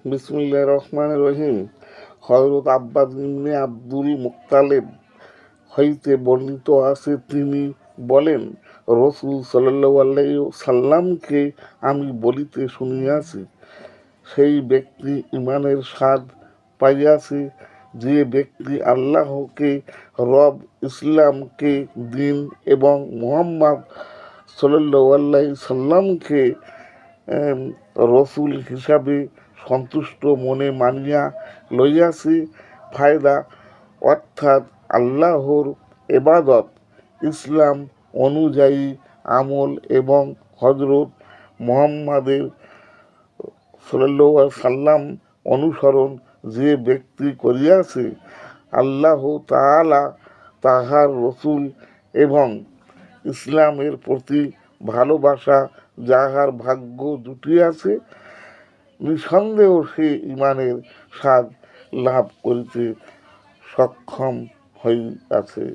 বিসমিল্লাহির রহমানির রহিম। হযরত আব্বাস ইবনে Abdul Muttalib হইতে বর্ণিত আছে, তিনি বলেন, রাসূল সাল্লাল্লাহু আলাইহি সাল্লামকে আমি বলিতে শুনিয়াছি, সেই ব্যক্তি ঈমানের স্বাদ পাইয়াছে যে ব্যক্তি আল্লাহকে রব, ইসলামকে দ্বীন এবং মুহাম্মদ সাল্লাল্লাহু আলাইহি সাল্লামকে রসূল হিসাবে সন্তুষ্ট মনে মানিয়া লইয়াছে। ফায়দা অর্থাৎ আল্লাহর ইবাদত, ইসলাম অনুযায়ী আমল এবং হযরত মুহাম্মাদের সাল্লাল্লাহু আলাইহি সাল্লাম অনুসরণ যে ব্যক্তি করিয়াছে, আল্লাহ তাআলা তাহার রসূল এবং ইসলামের প্রতি ভালোবাসা যাহার ভাগ্য জুটিয়াছে, নিঃসন্দেহ সে ঈমানের স্বাদ লাভ করিতে সক্ষম হইয়াছে।